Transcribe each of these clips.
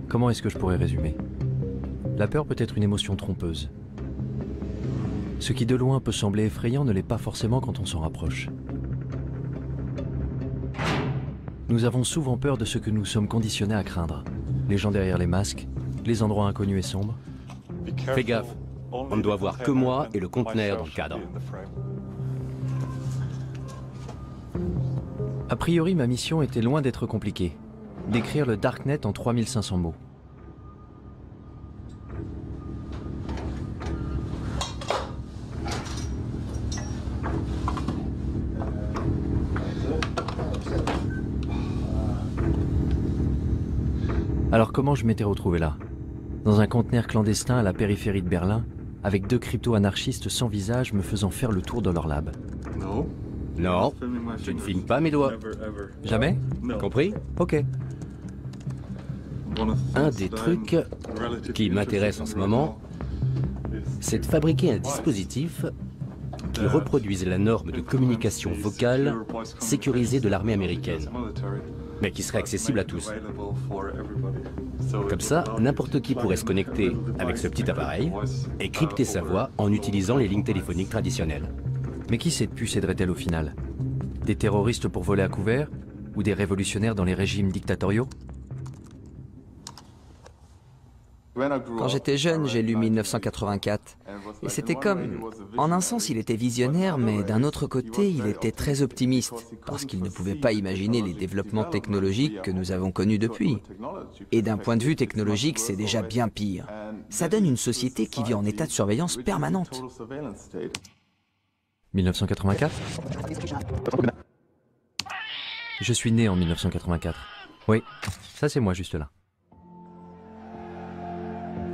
Comment est-ce que je pourrais résumer? La peur peut être une émotion trompeuse. Ce qui de loin peut sembler effrayant ne l'est pas forcément quand on s'en rapproche. Nous avons souvent peur de ce que nous sommes conditionnés à craindre. Les gens derrière les masques, les endroits inconnus et sombres. Fais gaffe, on ne doit voir que moi et le conteneur dans le cadre. A priori, ma mission était loin d'être compliquée. Décrire le Darknet en 3500 mots. Alors comment je m'étais retrouvé là? Dans un conteneur clandestin à la périphérie de Berlin, avec 2 crypto-anarchistes sans visage me faisant faire le tour de leur lab. Non, je ne filme pas mes doigts. Jamais? Compris? Ok. Un des trucs qui m'intéresse en ce moment, c'est de fabriquer un dispositif qui reproduise la norme de communication vocale sécurisée de l'armée américaine, mais qui serait accessible à tous. Comme ça, n'importe qui pourrait se connecter avec ce petit appareil et crypter sa voix en utilisant les lignes téléphoniques traditionnelles. Mais qui cette puce aiderait-elle au final? Des terroristes pour voler à couvert? Ou des révolutionnaires dans les régimes dictatoriaux? Quand j'étais jeune, j'ai lu 1984. Et c'était comme... En un sens, il était visionnaire, mais d'un autre côté, il était très optimiste, parce qu'il ne pouvait pas imaginer les développements technologiques que nous avons connus depuis. Et d'un point de vue technologique, c'est déjà bien pire. Ça donne une société qui vit en état de surveillance permanente. 1984? Je suis né en 1984. Oui, ça c'est moi juste là.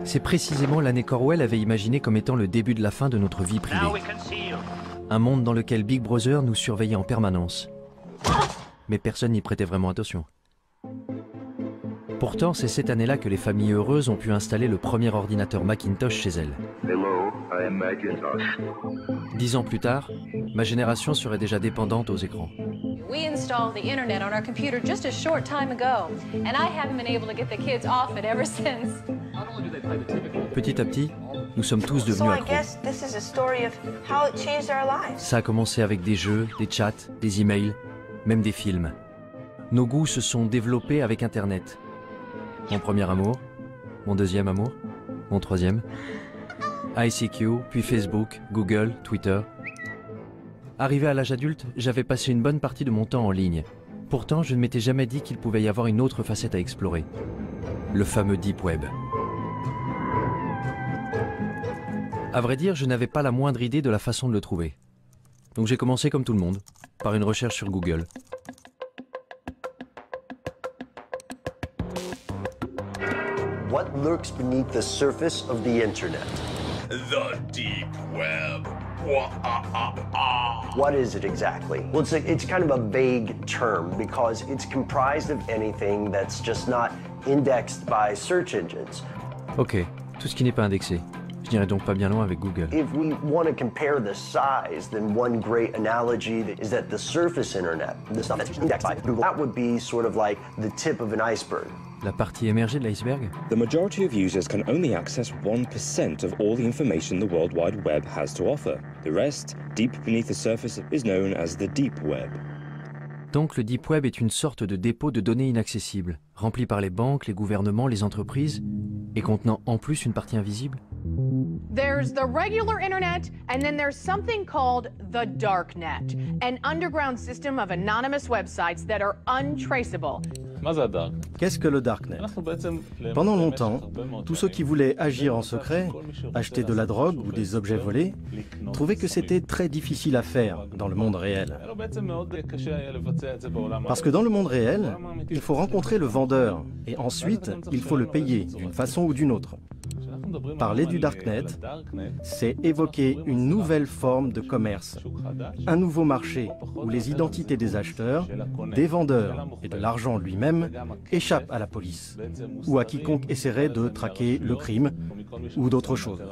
C'est précisément l'année qu'Orwell avait imaginé comme étant le début de la fin de notre vie privée. Un monde dans lequel Big Brother nous surveillait en permanence. Mais personne n'y prêtait vraiment attention. Pourtant, c'est cette année-là que les familles heureuses ont pu installer le premier ordinateur Macintosh chez elles. Hello, I am Macintosh. 10 ans plus tard, ma génération serait déjà dépendante aux écrans. We installed the internet on our computer just a short time ago, and I haven't been able to get the kids off it ever since. Petit à petit, nous sommes tous devenus accros. Ça a commencé avec des jeux, des chats, des emails, même des films. Nos goûts se sont développés avec Internet. Mon premier amour, mon deuxième amour, mon troisième. ICQ, puis Facebook, Google, Twitter. Arrivé à l'âge adulte, j'avais passé une bonne partie de mon temps en ligne. Pourtant, je ne m'étais jamais dit qu'il pouvait y avoir une autre facette à explorer. Le fameux Deep Web. À vrai dire, je n'avais pas la moindre idée de la façon de le trouver. Donc j'ai commencé comme tout le monde, par une recherche sur Google. What lurks beneath the surface of the internet? The deep web. What is it exactly? Well, it's kind of a vague term because it's comprised of anything that's just not indexed by search engines. Ok, tout ce qui n'est pas indexé. Je n'irai donc pas bien loin avec Google. If we want to compare the size, then one great analogy is that the surface internet, the stuff that's indexed by Google, that would be sort of like the tip of an iceberg. La partie émergée de l'iceberg? The majority of users can only access 1% of all the information the World Wide Web has to offer. The rest, deep beneath the surface, is known as the deep web. Donc le Deep Web est une sorte de dépôt de données inaccessibles, rempli par les banques, les gouvernements, les entreprises, et contenant en plus une partie invisible? There's the regular internet, and then there's something called the darknet, an underground system of anonymous websites that are untraceable. Qu'est-ce que le Darknet? Pendant longtemps, tous ceux qui voulaient agir en secret, acheter de la drogue ou des objets volés, trouvaient que c'était très difficile à faire dans le monde réel. Parce que dans le monde réel, il faut rencontrer le vendeur et ensuite, il faut le payer d'une façon ou d'une autre. Parler du Darknet, c'est évoquer une nouvelle forme de commerce, un nouveau marché où les identités des acheteurs, des vendeurs et de l'argent lui-même échappent à la police ou à quiconque essaierait de traquer le crime ou d'autres choses.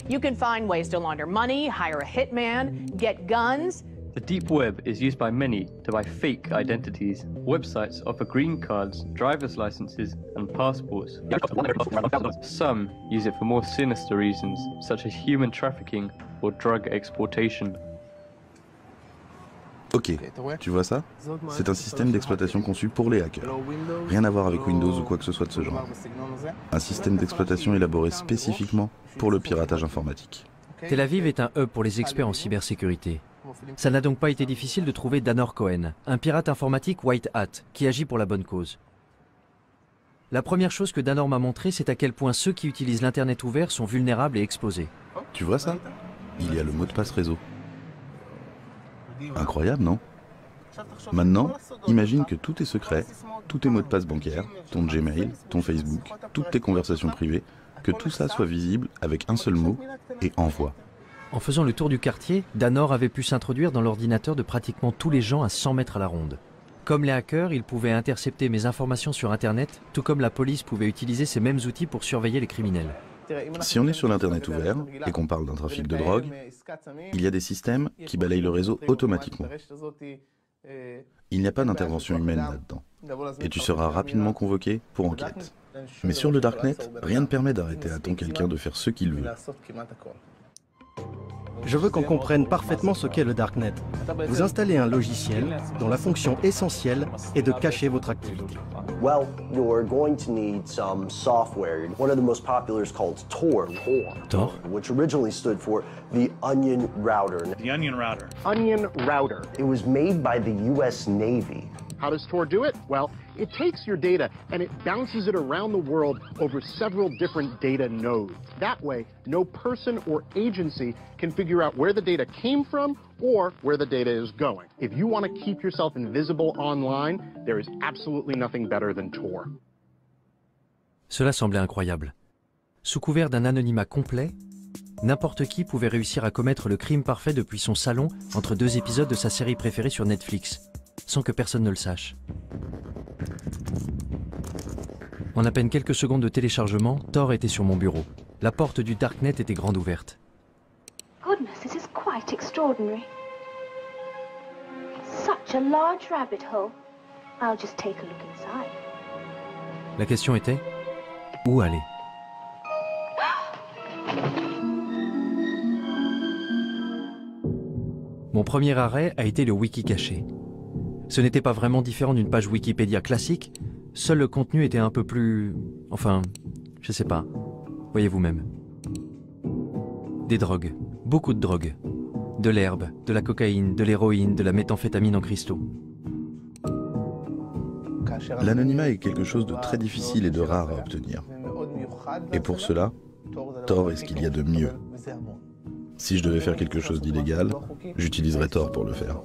You can find ways to launder money, hire a hitman, get guns, The deep web is used by many to buy fake identities. Websites offer green cards, driver's licenses, and passports. Some use it for more sinister reasons, such as human trafficking or drug exportation. Ok, tu vois ça? C'est un système d'exploitation conçu pour les hackers. Rien à voir avec Windows ou quoi que ce soit de ce genre. Un système d'exploitation élaboré spécifiquement pour le piratage informatique. Tel Aviv est un hub pour les experts en cybersécurité. Ça n'a donc pas été difficile de trouver Danor Cohen, un pirate informatique white hat, qui agit pour la bonne cause. La première chose que Danor m'a montré, c'est à quel point ceux qui utilisent l'Internet ouvert sont vulnérables et exposés. Tu vois ça? Il y a le mot de passe réseau. Incroyable, non? Maintenant, imagine que tout est secret, tous tes mots de passe bancaires, ton Gmail, ton Facebook, toutes tes conversations privées, que tout ça soit visible avec un seul mot et envoie. En faisant le tour du quartier, Danor avait pu s'introduire dans l'ordinateur de pratiquement tous les gens à 100 mètres à la ronde. Comme les hackers, ils pouvaient intercepter mes informations sur Internet, tout comme la police pouvait utiliser ces mêmes outils pour surveiller les criminels. Si on est sur l'Internet ouvert et qu'on parle d'un trafic de drogue, il y a des systèmes qui balayent le réseau automatiquement. Il n'y a pas d'intervention humaine là-dedans. Et tu seras rapidement convoqué pour enquête. Mais sur le Darknet, rien ne permet d'arrêter à temps quelqu'un de faire ce qu'il veut. Je veux qu'on comprenne parfaitement ce qu'est le Darknet. Vous installez un logiciel dont la fonction essentielle est de cacher votre activité. Well, you're going to need some software. One of the most popular is called Tor. Tor? Which originally stood for the Onion Router. The Onion Router. Onion Router. It was made by the US Navy. How does Tor do it? Well, it takes your data and it bounces it around the world over several different data nodes. That way, no person or agency can figure out where the data came from or where the data is going. If you want to keep yourself invisible online, there is absolutely nothing better than Tor. Cela semblait incroyable. Sous couvert d'un anonymat complet, n'importe qui pouvait réussir à commettre le crime parfait depuis son salon entre deux épisodes de sa série préférée sur Netflix, sans que personne ne le sache. En à peine quelques secondes de téléchargement, Tor était sur mon bureau. La porte du Darknet était grande ouverte. Goodness, this is quite extraordinary. Such a large rabbit hole. I'll just take a look inside. La question était, où aller? Mon premier arrêt a été le wiki caché. Ce n'était pas vraiment différent d'une page Wikipédia classique, seul le contenu était un peu plus... enfin, je sais pas, voyez vous-même. Des drogues, beaucoup de drogues. De l'herbe, de la cocaïne, de l'héroïne, de la méthamphétamine en cristaux. L'anonymat est quelque chose de très difficile et de rare à obtenir. Et pour cela, Tor est ce qu'il y a de mieux. Si je devais faire quelque chose d'illégal, j'utiliserais Tor pour le faire.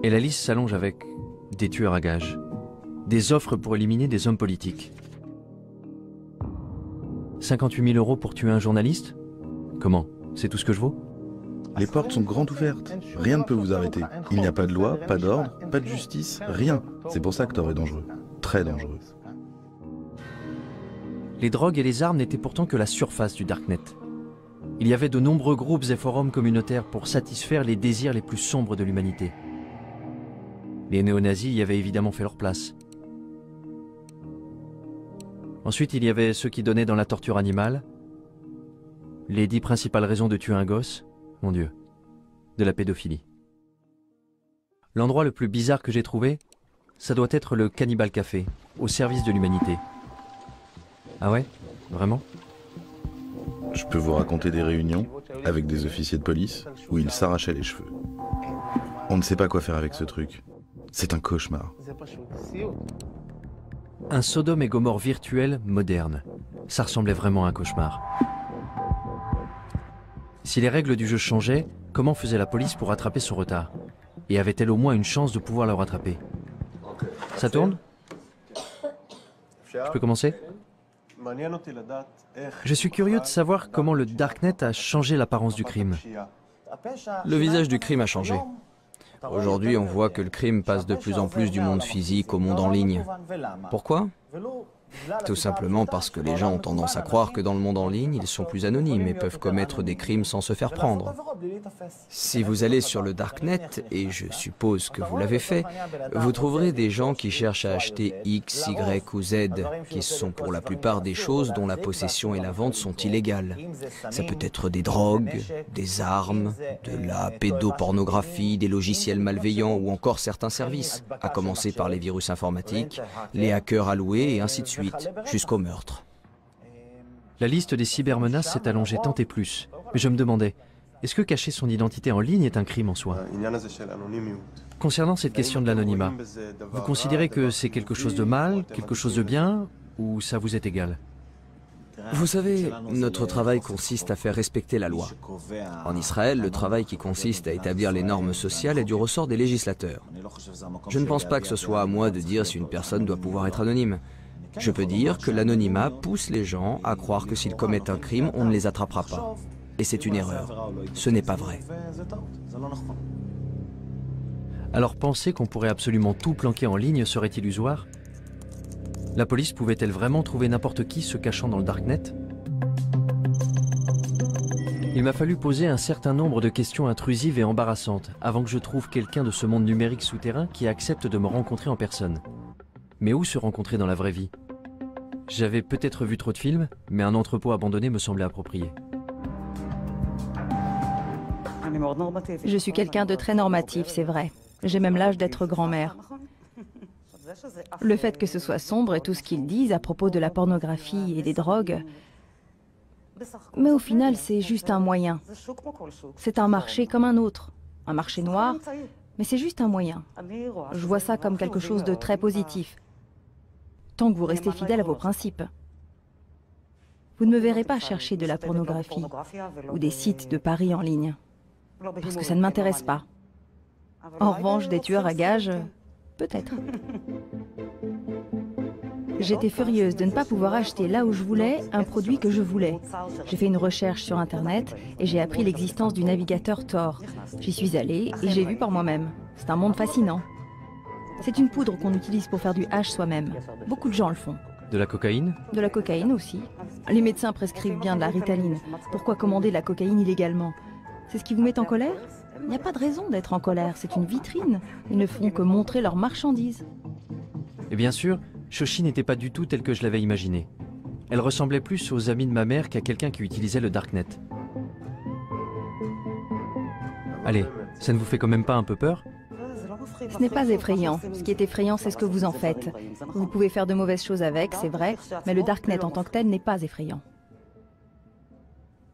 Et la liste s'allonge avec des tueurs à gages, des offres pour éliminer des hommes politiques. 58 000 € pour tuer un journaliste? Comment? C'est tout ce que je vaux? Les portes sont grandes ouvertes. Rien ne peut vous arrêter. Il n'y a pas de loi, pas d'ordre, pas de justice, rien. C'est pour ça que Tor est dangereux. Très dangereux. Les drogues et les armes n'étaient pourtant que la surface du Darknet. Il y avait de nombreux groupes et forums communautaires pour satisfaire les désirs les plus sombres de l'humanité. Les néo-nazis y avaient évidemment fait leur place. Ensuite, il y avait ceux qui donnaient dans la torture animale. Les 10 principales raisons de tuer un gosse, mon Dieu, de la pédophilie. L'endroit le plus bizarre que j'ai trouvé, ça doit être le Cannibal Café, au service de l'humanité. Ah ouais? Vraiment? Je peux vous raconter des réunions avec des officiers de police où ils s'arrachaient les cheveux. On ne sait pas quoi faire avec ce truc. C'est un cauchemar. Un Sodome et Gomorrhe virtuel moderne. Ça ressemblait vraiment à un cauchemar. Si les règles du jeu changeaient, comment faisait la police pour rattraper son retard? Et avait-elle au moins une chance de pouvoir le rattraper? Ça tourne? Je peux commencer? Je suis curieux de savoir comment le Darknet a changé l'apparence du crime. Le visage du crime a changé. Aujourd'hui, on voit que le crime passe de plus en plus du monde physique au monde en ligne. Pourquoi? Tout simplement parce que les gens ont tendance à croire que dans le monde en ligne, ils sont plus anonymes et peuvent commettre des crimes sans se faire prendre. Si vous allez sur le Darknet, et je suppose que vous l'avez fait, vous trouverez des gens qui cherchent à acheter X, Y ou Z, qui sont pour la plupart des choses dont la possession et la vente sont illégales. Ça peut être des drogues, des armes, de la pédopornographie, des logiciels malveillants ou encore certains services, à commencer par les virus informatiques, les hackers alloués et ainsi de suite, jusqu'au meurtre. La liste des cybermenaces s'est allongée tant et plus. Mais je me demandais, est-ce que cacher son identité en ligne est un crime en soi? Concernant cette question de l'anonymat, vous considérez que c'est quelque chose de mal, quelque chose de bien, ou ça vous est égal? Vous savez, notre travail consiste à faire respecter la loi. En Israël, le travail qui consiste à établir les normes sociales est du ressort des législateurs. Je ne pense pas que ce soit à moi de dire si une personne doit pouvoir être anonyme. Je peux dire que l'anonymat pousse les gens à croire que s'ils commettent un crime, on ne les attrapera pas. Et c'est une erreur. Ce n'est pas vrai. Alors penser qu'on pourrait absolument tout planquer en ligne serait illusoire? La police pouvait-elle vraiment trouver n'importe qui se cachant dans le Darknet? Il m'a fallu poser un certain nombre de questions intrusives et embarrassantes avant que je trouve quelqu'un de ce monde numérique souterrain qui accepte de me rencontrer en personne. Mais où se rencontrer dans la vraie vie? J'avais peut-être vu trop de films, mais un entrepôt abandonné me semblait approprié. Je suis quelqu'un de très normatif, c'est vrai. J'ai même l'âge d'être grand-mère. Le fait que ce soit sombre et tout ce qu'ils disent à propos de la pornographie et des drogues, mais au final, c'est juste un moyen. C'est un marché comme un autre. Un marché noir, mais c'est juste un moyen. Je vois ça comme quelque chose de très positif. Tant que vous restez fidèle à vos principes. Vous ne me verrez pas chercher de la pornographie ou des sites de paris en ligne. Parce que ça ne m'intéresse pas. En revanche, des tueurs à gages, peut-être. J'étais furieuse de ne pas pouvoir acheter là où je voulais un produit que je voulais. J'ai fait une recherche sur Internet et j'ai appris l'existence du navigateur Tor. J'y suis allée et j'ai vu par moi-même. C'est un monde fascinant. C'est une poudre qu'on utilise pour faire du hash soi-même. Beaucoup de gens le font. De la cocaïne? De la cocaïne aussi. Les médecins prescrivent bien de la Ritaline. Pourquoi commander de la cocaïne illégalement? C'est ce qui vous met en colère? Il n'y a pas de raison d'être en colère, c'est une vitrine. Ils ne font que montrer leurs marchandises. Et bien sûr, Shoshi n'était pas du tout telle que je l'avais imaginée. Elle ressemblait plus aux amis de ma mère qu'à quelqu'un qui utilisait le Darknet. Allez, ça ne vous fait quand même pas un peu peur? Ce n'est pas effrayant. Ce qui est effrayant, c'est ce que vous en faites. Vous pouvez faire de mauvaises choses avec, c'est vrai, mais le Darknet en tant que tel n'est pas effrayant.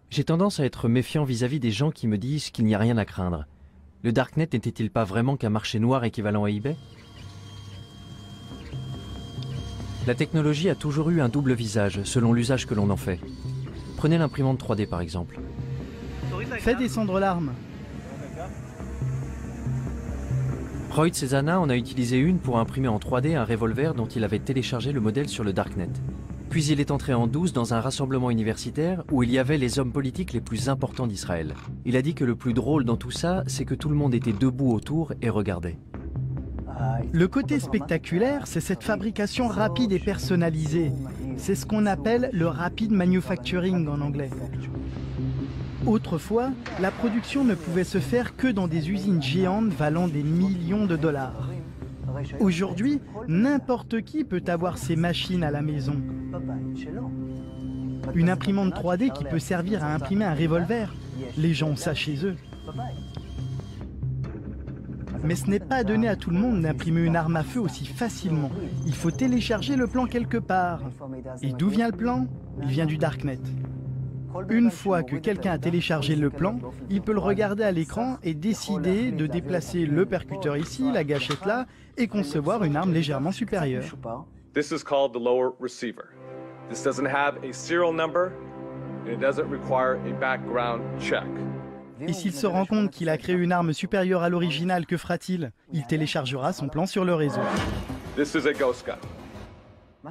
J'ai tendance à être méfiant vis-à-vis des gens qui me disent qu'il n'y a rien à craindre. Le Darknet n'était-il pas vraiment qu'un marché noir équivalent à eBay? La technologie a toujours eu un double visage, selon l'usage que l'on en fait. Prenez l'imprimante 3D par exemple. Fais descendre l'arme. Roy Cezana en a utilisé une pour imprimer en 3D un revolver dont il avait téléchargé le modèle sur le Darknet. Puis il est entré en douce dans un rassemblement universitaire où il y avait les hommes politiques les plus importants d'Israël. Il a dit que le plus drôle dans tout ça, c'est que tout le monde était debout autour et regardait. Le côté spectaculaire, c'est cette fabrication rapide et personnalisée. C'est ce qu'on appelle le rapid manufacturing en anglais. Autrefois, la production ne pouvait se faire que dans des usines géantes valant des millions de dollars. Aujourd'hui, n'importe qui peut avoir ces machines à la maison. Une imprimante 3D qui peut servir à imprimer un revolver. Les gens ont ça chez eux. Mais ce n'est pas donné à tout le monde d'imprimer une arme à feu aussi facilement. Il faut télécharger le plan quelque part. Et d'où vient le plan? Il vient du Darknet. Une fois que quelqu'un a téléchargé le plan, il peut le regarder à l'écran et décider de déplacer le percuteur ici, la gâchette là, et concevoir une arme légèrement supérieure. This is called the lower receiver. This doesn't have a serial number and it doesn't require a background check. Et s'il se rend compte qu'il a créé une arme supérieure à l'original, que fera-t-il? Il téléchargera son plan sur le réseau. This is a ghost gun.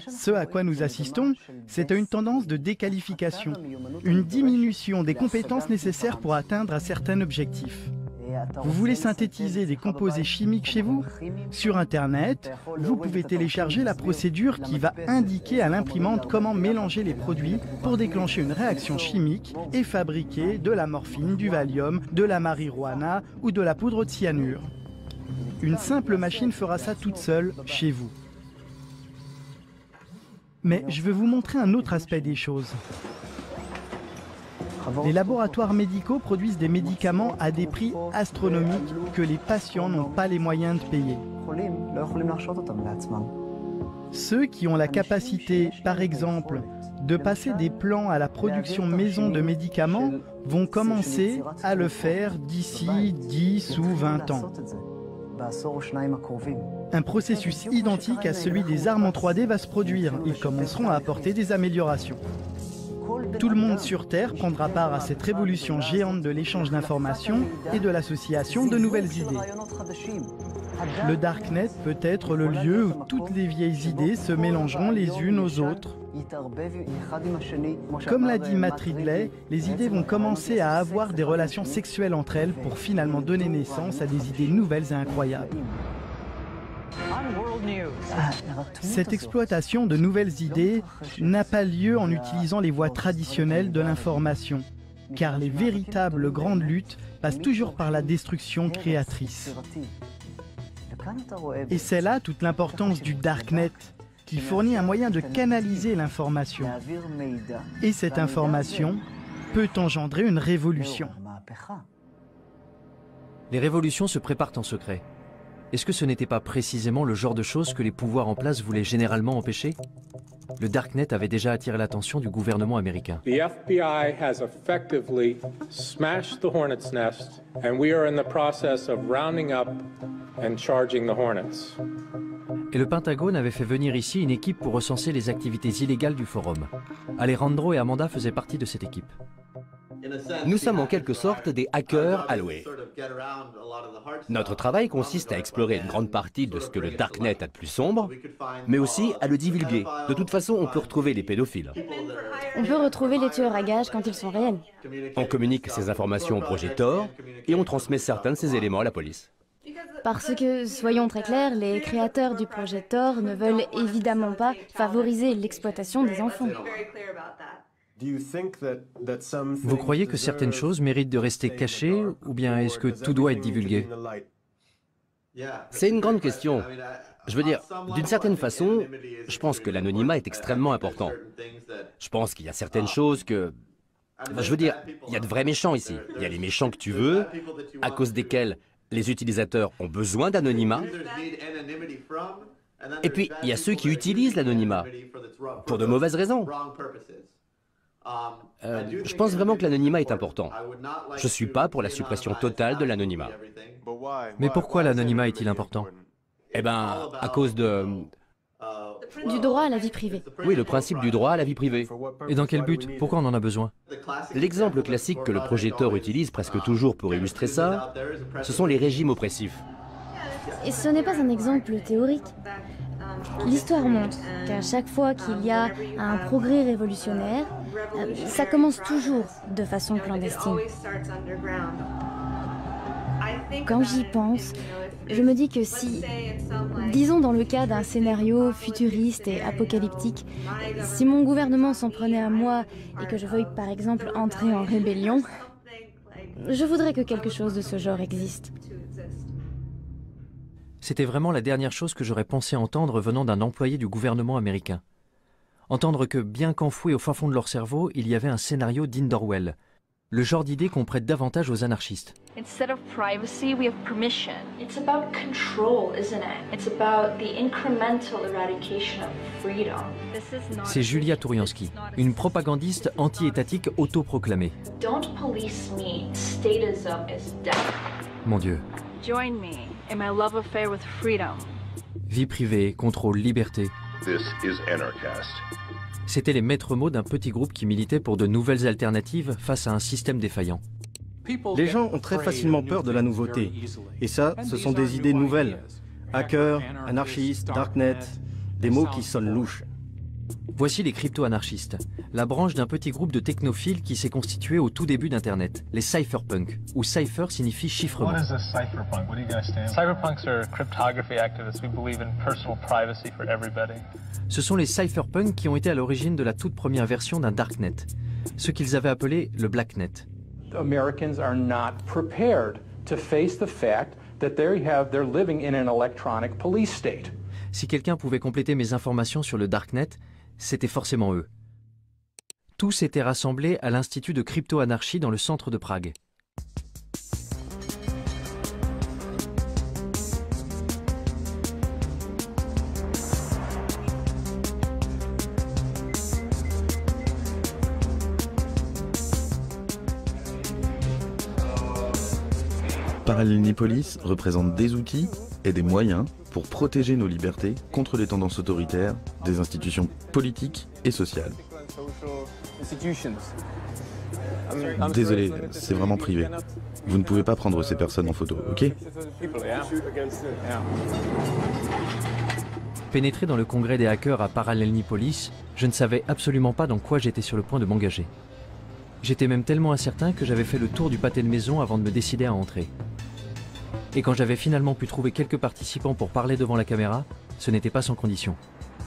Ce à quoi nous assistons, c'est à une tendance de déqualification, une diminution des compétences nécessaires pour atteindre un certain objectif. Vous voulez synthétiser des composés chimiques chez vous? Sur Internet, vous pouvez télécharger la procédure qui va indiquer à l'imprimante comment mélanger les produits pour déclencher une réaction chimique et fabriquer de la morphine, du Valium, de la marijuana ou de la poudre de cyanure. Une simple machine fera ça toute seule chez vous. Mais je vais vous montrer un autre aspect des choses. Les laboratoires médicaux produisent des médicaments à des prix astronomiques que les patients n'ont pas les moyens de payer. Ceux qui ont la capacité, par exemple, de passer des plans à la production maison de médicaments vont commencer à le faire d'ici 10 ou 20 ans. Un processus identique à celui des armes en 3D va se produire. Ils commenceront à apporter des améliorations. Tout le monde sur Terre prendra part à cette révolution géante de l'échange d'informations et de l'association de nouvelles idées. Le Darknet peut être le lieu où toutes les vieilles idées se mélangeront les unes aux autres. Comme l'a dit Matt Ridley, les idées vont commencer à avoir des relations sexuelles entre elles pour finalement donner naissance à des idées nouvelles et incroyables. Cette exploitation de nouvelles idées n'a pas lieu en utilisant les voies traditionnelles de l'information, car les véritables grandes luttes passent toujours par la destruction créatrice. Et c'est là toute l'importance du Darknet, qui fournit un moyen de canaliser l'information. Et cette information peut engendrer une révolution. Les révolutions se préparent en secret. Est-ce que ce n'était pas précisément le genre de choses que les pouvoirs en place voulaient généralement empêcher? Le Darknet avait déjà attiré l'attention du gouvernement américain. The FBI has effectively smashed the Hornet's Nest, and we are in the process of rounding up and charging the Hornets. Et le Pentagone avait fait venir ici une équipe pour recenser les activités illégales du forum. Alejandro et Amanda faisaient partie de cette équipe. Nous sommes en quelque sorte des hackers alloués. Notre travail consiste à explorer une grande partie de ce que le Darknet a de plus sombre, mais aussi à le divulguer. De toute façon, on peut retrouver les pédophiles. On peut retrouver les tueurs à gages quand ils sont réels. On communique ces informations au projet Tor et on transmet certains de ces éléments à la police. Parce que, soyons très clairs, les créateurs du projet Tor ne veulent évidemment pas favoriser l'exploitation des enfants. Vous croyez que certaines choses méritent de rester cachées, ou bien est-ce que tout doit être divulgué? C'est une grande question. Je veux dire, d'une certaine façon, je pense que l'anonymat est extrêmement important. Je pense qu'il y a certaines choses que... Je veux dire, il y a de vrais méchants ici. Il y a les méchants que tu veux, à cause desquels les utilisateurs ont besoin d'anonymat. Et puis, il y a ceux qui utilisent l'anonymat pour de mauvaises raisons. Je pense vraiment que l'anonymat est important. Je ne suis pas pour la suppression totale de l'anonymat. Mais pourquoi l'anonymat est-il important? Eh bien, à cause de... Du droit à la vie privée. Oui, le principe du droit à la vie privée. Et dans quel but? Pourquoi on en a besoin? L'exemple classique que le projet Tor utilise presque toujours pour illustrer ça, ce sont les régimes oppressifs. Et ce n'est pas un exemple théorique. L'histoire montre qu'à chaque fois qu'il y a un progrès révolutionnaire, ça commence toujours de façon clandestine. Quand j'y pense, je me dis que si, disons dans le cas d'un scénario futuriste et apocalyptique, si mon gouvernement s'en prenait à moi et que je veuille par exemple entrer en rébellion, je voudrais que quelque chose de ce genre existe. C'était vraiment la dernière chose que j'aurais pensé entendre venant d'un employé du gouvernement américain. Entendre que, bien qu'enfouis au fin fond de leur cerveau, il y avait un scénario digne d'Orwell. Le genre d'idée qu'on prête davantage aux anarchistes. Instead of privacy, we have permission. It's about control, isn't it? It's about the incremental eradication of freedom. C'est Julia Touriansky, une propagandiste anti-étatique autoproclamée. Don't police me. Statism is death. Mon Dieu. Join me in my love affair with freedom. Vie privée, contrôle, liberté. This is Anarchast. C'étaient les maîtres mots d'un petit groupe qui militait pour de nouvelles alternatives face à un système défaillant. Les gens ont très facilement peur de la nouveauté. Et ça, ce sont des idées nouvelles. Hacker, anarchiste, darknet, des mots qui sonnent louches. Voici les crypto-anarchistes, la branche d'un petit groupe de technophiles qui s'est constitué au tout début d'Internet, les cypherpunks, où cypher signifie chiffrement. What is a cypherpunk? What do you guys stand for? Cypherpunks are cryptography activists. We believe in personal privacy for everybody. Ce sont les cypherpunks qui ont été à l'origine de la toute première version d'un darknet, ce qu'ils avaient appelé le blacknet. Americans are not prepared to face the fact that they're living in an electronic police state. Si quelqu'un pouvait compléter mes informations sur le darknet, c'était forcément eux. Tous étaient rassemblés à l'Institut de crypto-anarchie dans le centre de Prague. Parallelnipolis représente des outils et des moyens pour protéger nos libertés contre les tendances autoritaires des institutions politiques et sociales. Désolé, c'est vraiment privé. Vous ne pouvez pas prendre ces personnes en photo, ok? Pénétré dans le congrès des hackers à Parallelnipolis, je ne savais absolument pas dans quoi j'étais sur le point de m'engager. J'étais même tellement incertain que j'avais fait le tour du pâté de maison avant de me décider à entrer. Et quand j'avais finalement pu trouver quelques participants pour parler devant la caméra, ce n'était pas sans condition.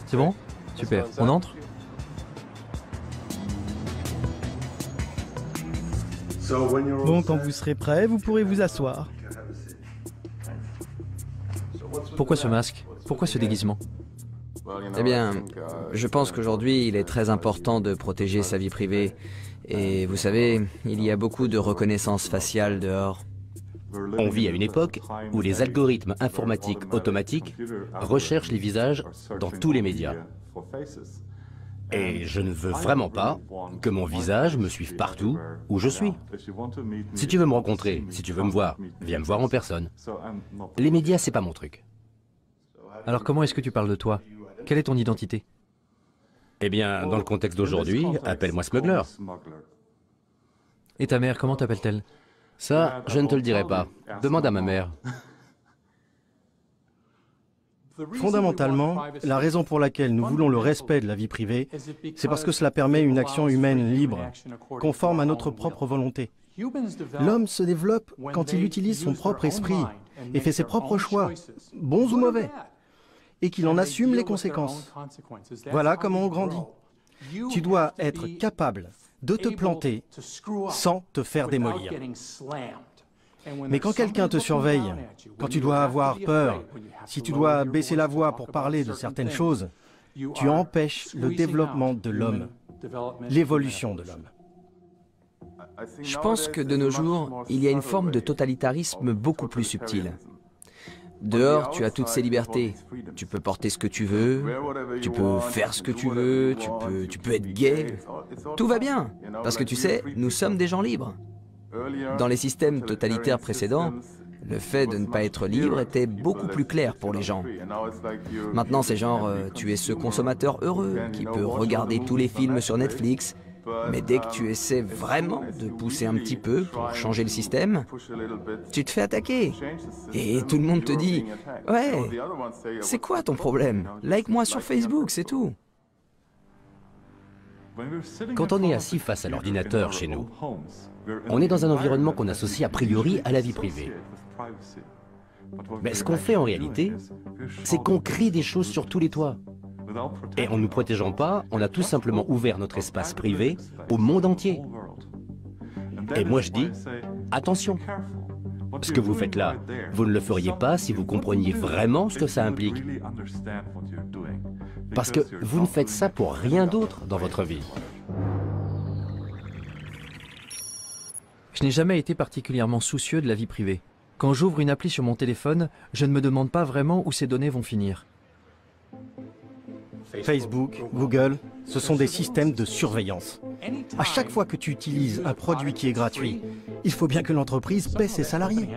C'est bon? Super. On entre? Bon, quand vous serez prêt, vous pourrez vous asseoir. Pourquoi ce masque? Pourquoi ce déguisement? Eh bien, je pense qu'aujourd'hui, il est très important de protéger sa vie privée. Et vous savez, il y a beaucoup de reconnaissance faciale dehors. On vit à une époque où les algorithmes informatiques automatiques recherchent les visages dans tous les médias. Et je ne veux vraiment pas que mon visage me suive partout où je suis. Si tu veux me rencontrer, si tu veux me voir, viens me voir en personne. Les médias, c'est pas mon truc. Alors comment est-ce que tu parles de toi? Quelle est ton identité? Eh bien, dans le contexte d'aujourd'hui, appelle-moi Smuggler. Et ta mère, comment t'appelle-t-elle? Ça, je ne te le dirai pas. Demande à ma mère. Fondamentalement, la raison pour laquelle nous voulons le respect de la vie privée, c'est parce que cela permet une action humaine libre, conforme à notre propre volonté. L'homme se développe quand il utilise son propre esprit et fait ses propres choix, bons ou mauvais, et qu'il en assume les conséquences. Voilà comment on grandit. Tu dois être capable de te planter sans te faire démolir. Mais quand quelqu'un te surveille, quand tu dois avoir peur, si tu dois baisser la voix pour parler de certaines choses, tu empêches le développement de l'homme, l'évolution de l'homme. Je pense que de nos jours, il y a une forme de totalitarisme beaucoup plus subtile. Dehors, tu as toutes ces libertés. Tu peux porter ce que tu veux, tu peux faire ce que tu veux, tu peux être gay. Tout va bien, parce que tu sais, nous sommes des gens libres. Dans les systèmes totalitaires précédents, le fait de ne pas être libre était beaucoup plus clair pour les gens. Maintenant, c'est genre, tu es ce consommateur heureux qui peut regarder tous les films sur Netflix, mais dès que tu essaies vraiment de pousser un petit peu pour changer le système, tu te fais attaquer. Et tout le monde te dit « Ouais, c'est quoi ton problème? Like-moi sur Facebook, c'est tout. » Quand on est assis face à l'ordinateur chez nous, on est dans un environnement qu'on associe a priori à la vie privée. Mais ce qu'on fait en réalité, c'est qu'on crée des choses sur tous les toits. Et en ne nous protégeant pas, on a tout simplement ouvert notre espace privé au monde entier. Et moi je dis, attention, ce que vous faites là, vous ne le feriez pas si vous compreniez vraiment ce que ça implique. Parce que vous ne faites ça pour rien d'autre dans votre vie. Je n'ai jamais été particulièrement soucieux de la vie privée. Quand j'ouvre une appli sur mon téléphone, je ne me demande pas vraiment où ces données vont finir. Facebook, Google, ce sont des systèmes de surveillance. À chaque fois que tu utilises un produit qui est gratuit, il faut bien que l'entreprise paie ses salariés.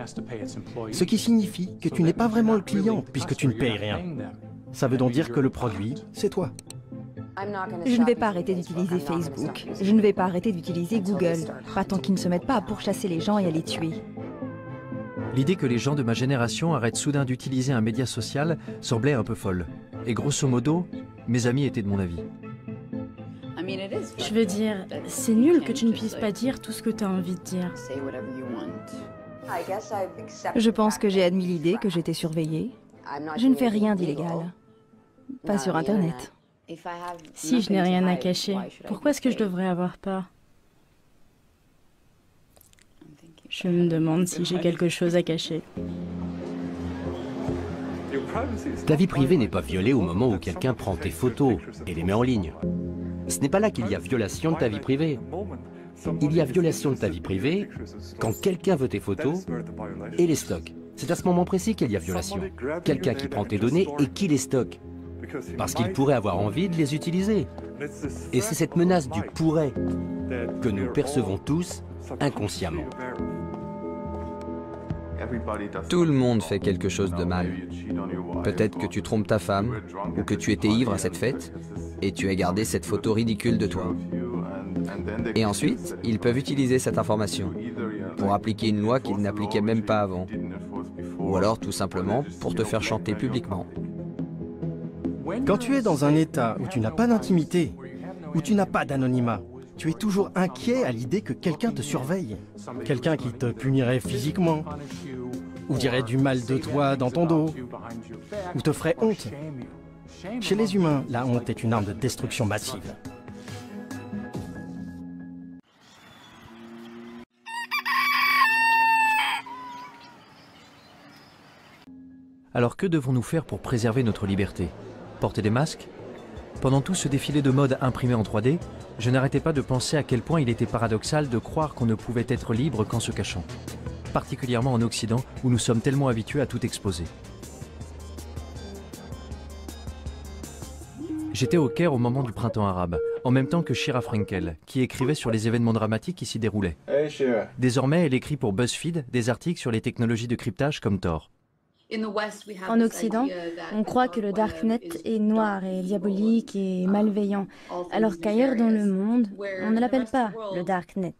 Ce qui signifie que tu n'es pas vraiment le client puisque tu ne payes rien. Ça veut donc dire que le produit, c'est toi. Je ne vais pas arrêter d'utiliser Facebook. Je ne vais pas arrêter d'utiliser Google. Pas tant qu'ils ne se mettent pas à pourchasser les gens et à les tuer. L'idée que les gens de ma génération arrêtent soudain d'utiliser un média social semblait un peu folle. Et grosso modo, mes amis étaient de mon avis. Je veux dire, c'est nul que tu ne puisses pas dire tout ce que tu as envie de dire. Je pense que j'ai admis l'idée que j'étais surveillée. Je ne fais rien d'illégal. Pas sur Internet. Si je n'ai rien à cacher, pourquoi est-ce que je devrais avoir peur? Je me demande si j'ai quelque chose à cacher. Ta vie privée n'est pas violée au moment où quelqu'un prend tes photos et les met en ligne. Ce n'est pas là qu'il y a violation de ta vie privée. Il y a violation de ta vie privée quand quelqu'un veut tes photos et les stocke. C'est à ce moment précis qu'il y a violation. Quelqu'un qui prend tes données et qui les stocke. Parce qu'il pourrait avoir envie de les utiliser. Et c'est cette menace du pourrait que nous percevons tous inconsciemment. Tout le monde fait quelque chose de mal. Peut-être que tu trompes ta femme, ou que tu étais ivre à cette fête, et tu as gardé cette photo ridicule de toi. Et ensuite, ils peuvent utiliser cette information pour appliquer une loi qu'ils n'appliquaient même pas avant. Ou alors tout simplement pour te faire chanter publiquement. Quand tu es dans un état où tu n'as pas d'intimité, où tu n'as pas d'anonymat, tu es toujours inquiet à l'idée que quelqu'un te surveille. Quelqu'un qui te punirait physiquement, ou dirait du mal de toi dans ton dos, ou te ferait honte. Chez les humains, la honte est une arme de destruction massive. Alors que devons-nous faire pour préserver notre liberté? Porter des masques? Pendant tout ce défilé de mode imprimé en 3D, je n'arrêtais pas de penser à quel point il était paradoxal de croire qu'on ne pouvait être libre qu'en se cachant. Particulièrement en Occident, où nous sommes tellement habitués à tout exposer. J'étais au Caire au moment du printemps arabe, en même temps que Shira Frankel, qui écrivait sur les événements dramatiques qui s'y déroulaient. Désormais, elle écrit pour BuzzFeed des articles sur les technologies de cryptage comme Tor. En Occident, on croit que le Darknet est noir et diabolique et malveillant, alors qu'ailleurs dans le monde, on ne l'appelle pas le Darknet.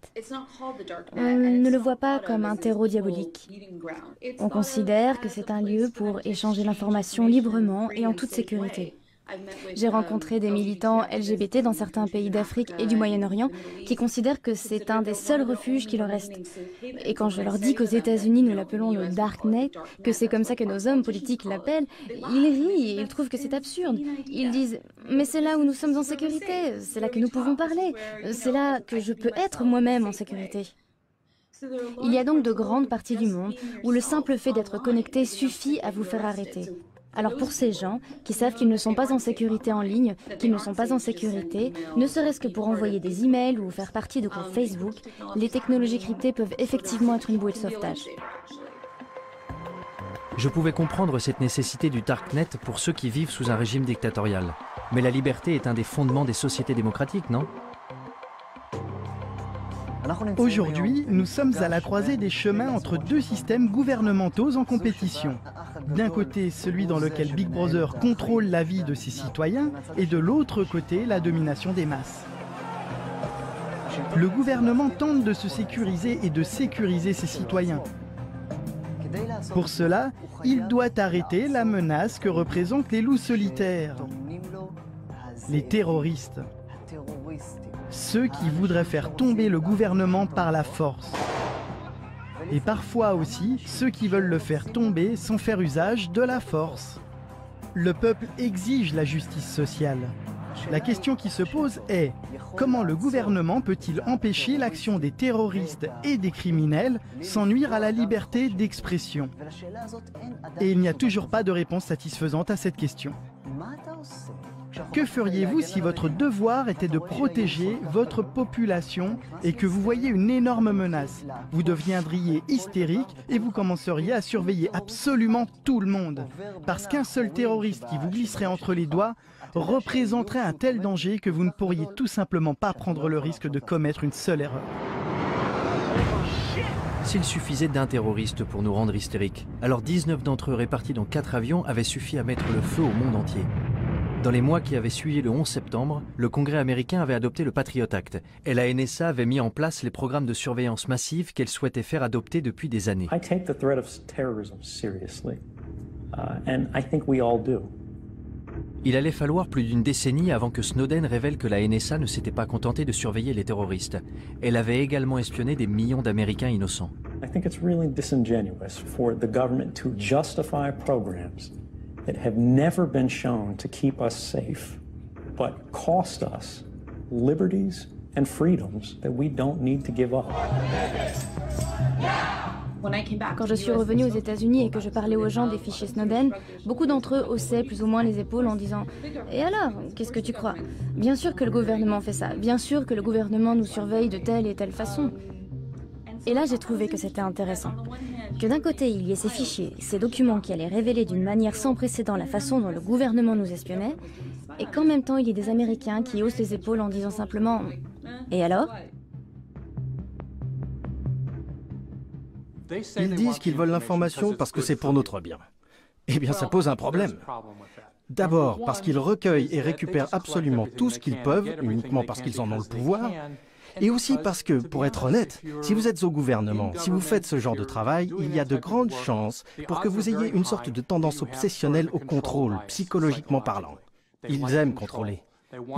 On ne le voit pas comme un terreau diabolique. On considère que c'est un lieu pour échanger l'information librement et en toute sécurité. J'ai rencontré des militants LGBT dans certains pays d'Afrique et du Moyen-Orient qui considèrent que c'est un des seuls refuges qui leur reste. Et quand je leur dis qu'aux États-Unis nous l'appelons le Darknet, que c'est comme ça que nos hommes politiques l'appellent, ils rient et ils trouvent que c'est absurde. Ils disent « Mais c'est là où nous sommes en sécurité, c'est là que nous pouvons parler, c'est là que je peux être moi-même en sécurité. » Il y a donc de grandes parties du monde où le simple fait d'être connecté suffit à vous faire arrêter. Alors pour ces gens qui savent qu'ils ne sont pas en sécurité en ligne, qu'ils ne sont pas en sécurité, ne serait-ce que pour envoyer des emails ou faire partie de groupes Facebook, les technologies cryptées peuvent effectivement être une bouée de sauvetage. Je pouvais comprendre cette nécessité du Darknet pour ceux qui vivent sous un régime dictatorial. Mais la liberté est un des fondements des sociétés démocratiques, non? Aujourd'hui, nous sommes à la croisée des chemins entre deux systèmes gouvernementaux en compétition. D'un côté, celui dans lequel Big Brother contrôle la vie de ses citoyens, et de l'autre côté, la domination des masses. Le gouvernement tente de se sécuriser et de sécuriser ses citoyens. Pour cela, il doit arrêter la menace que représentent les loups solitaires, les terroristes. Ceux qui voudraient faire tomber le gouvernement par la force. Et parfois aussi, ceux qui veulent le faire tomber sans faire usage de la force. Le peuple exige la justice sociale. La question qui se pose est, comment le gouvernement peut-il empêcher l'action des terroristes et des criminels sans nuire à la liberté d'expression? Et il n'y a toujours pas de réponse satisfaisante à cette question. Que feriez-vous si votre devoir était de protéger votre population et que vous voyez une énorme menace? Vous deviendriez hystérique et vous commenceriez à surveiller absolument tout le monde. Parce qu'un seul terroriste qui vous glisserait entre les doigts représenterait un tel danger que vous ne pourriez tout simplement pas prendre le risque de commettre une seule erreur. S'il suffisait d'un terroriste pour nous rendre hystériques, alors 19 d'entre eux répartis dans 4 avions avaient suffi à mettre le feu au monde entier. Dans les mois qui avaient suivi le 11 septembre, le Congrès américain avait adopté le Patriot Act et la NSA avait mis en place les programmes de surveillance massive qu'elle souhaitait faire adopter depuis des années. I take the threat of terrorism seriously, and I think we all do. Il allait falloir plus d'une décennie avant que Snowden révèle que la NSA ne s'était pas contentée de surveiller les terroristes. Elle avait également espionné des millions d'Américains innocents. I think it's really disingenuous for the government to justify programs that have never been shown to keep us safe, but cost us liberties and freedoms that we don't need to give up. Quand je suis revenue aux États-Unis et que je parlais aux gens des fichiers Snowden, beaucoup d'entre eux haussaient plus ou moins les épaules en disant « Et alors, qu'est-ce que tu crois? Bien sûr que le gouvernement fait ça, bien sûr que le gouvernement nous surveille de telle et telle façon. » Et là, j'ai trouvé que c'était intéressant. Que d'un côté, il y ait ces fichiers, ces documents qui allaient révéler d'une manière sans précédent la façon dont le gouvernement nous espionnait, et qu'en même temps, il y ait des Américains qui haussent les épaules en disant simplement « Et alors ?» Ils disent qu'ils veulent l'information parce que c'est pour notre bien. Eh bien, ça pose un problème. D'abord, parce qu'ils recueillent et récupèrent absolument tout ce qu'ils peuvent, uniquement parce qu'ils en ont le pouvoir, et aussi parce que, pour être honnête, si vous êtes au gouvernement, si vous faites ce genre de travail, il y a de grandes chances pour que vous ayez une sorte de tendance obsessionnelle au contrôle, psychologiquement parlant. Ils aiment contrôler.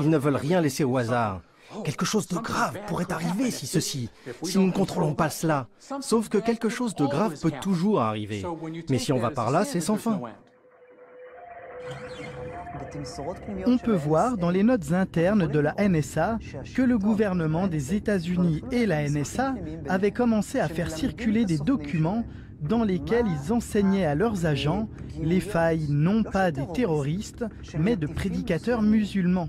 Ils ne veulent rien laisser au hasard. Quelque chose de grave pourrait arriver si nous ne contrôlons pas cela. Sauf que quelque chose de grave peut toujours arriver. Mais si on va par là, c'est sans fin. On peut voir dans les notes internes de la NSA que le gouvernement des États-Unis et la NSA avaient commencé à faire circuler des documents dans lesquels ils enseignaient à leurs agents les failles non pas des terroristes, mais de prédicateurs musulmans.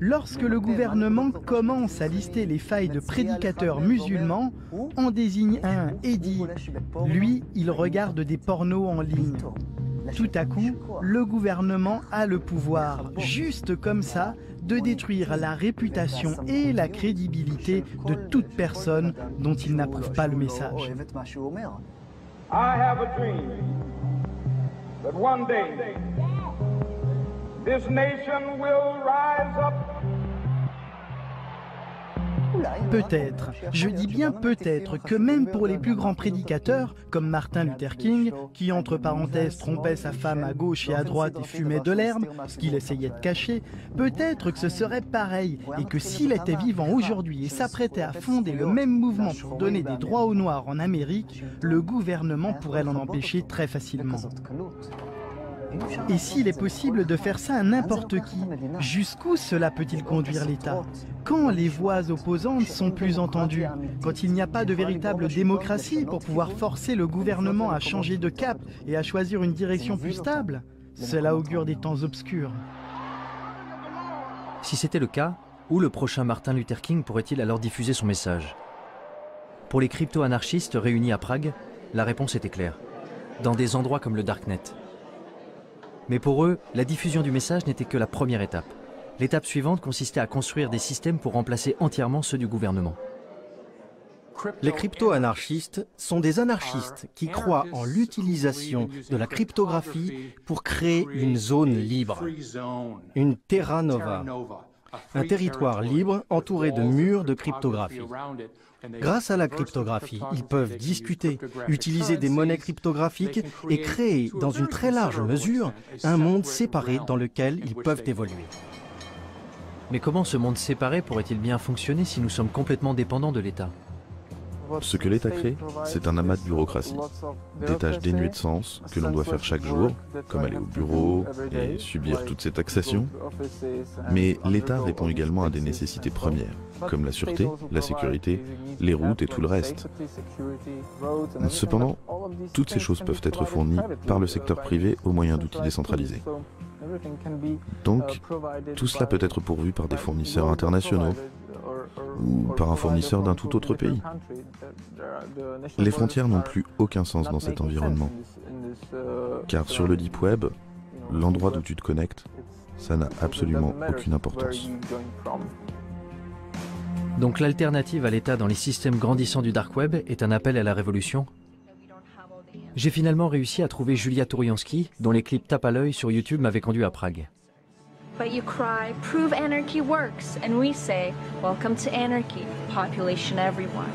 Lorsque le gouvernement commence à lister les failles de prédicateurs musulmans, on désigne un et dit « lui, il regarde des pornos en ligne ». Tout à coup, le gouvernement a le pouvoir, juste comme ça, de détruire la réputation et la crédibilité de toute personne dont il n'approuve pas le message. I have a dream that one day this nation will rise up. Peut-être, je dis bien peut-être, que même pour les plus grands prédicateurs, comme Martin Luther King, qui entre parenthèses trompait sa femme à gauche et à droite et fumait de l'herbe, ce qu'il essayait de cacher, peut-être que ce serait pareil, et que s'il était vivant aujourd'hui et s'apprêtait à fonder le même mouvement pour donner des droits aux Noirs en Amérique, le gouvernement pourrait l'en empêcher très facilement. Et s'il est possible de faire ça à n'importe qui, jusqu'où cela peut-il conduire l'État? Quand les voix opposantes sont plus entendues? Quand il n'y a pas de véritable démocratie pour pouvoir forcer le gouvernement à changer de cap et à choisir une direction plus stable? Cela augure des temps obscurs. Si c'était le cas, où le prochain Martin Luther King pourrait-il alors diffuser son message? Pour les crypto-anarchistes réunis à Prague, la réponse était claire. Dans des endroits comme le Darknet. Mais pour eux, la diffusion du message n'était que la première étape. L'étape suivante consistait à construire des systèmes pour remplacer entièrement ceux du gouvernement. Les crypto-anarchistes sont des anarchistes qui croient en l'utilisation de la cryptographie pour créer une zone libre, une terra nova, un territoire libre entouré de murs de cryptographie. Grâce à la cryptographie, ils peuvent discuter, utiliser des monnaies cryptographiques et créer, dans une très large mesure, un monde séparé dans lequel ils peuvent évoluer. Mais comment ce monde séparé pourrait-il bien fonctionner si nous sommes complètement dépendants de l'État? Ce que l'État crée, c'est un amas de bureaucratie, des tâches dénuées de sens que l'on doit faire chaque jour, comme aller au bureau et subir toutes ces taxations. Mais l'État répond également à des nécessités premières, comme la sûreté, la sécurité, les routes et tout le reste. Cependant, toutes ces choses peuvent être fournies par le secteur privé au moyen d'outils décentralisés. Donc, tout cela peut être pourvu par des fournisseurs internationaux, ou par un fournisseur d'un tout autre pays. Les frontières n'ont plus aucun sens dans cet environnement. Car sur le Deep Web, l'endroit d'où tu te connectes, ça n'a absolument aucune importance. Donc l'alternative à l'État dans les systèmes grandissants du Dark Web est un appel à la révolution? J'ai finalement réussi à trouver Julia Touriansky, dont les clips tape à l'œil sur YouTube m'avaient conduit à Prague. But you cry, prove anarchy works, and we say, welcome to anarchy, population everyone.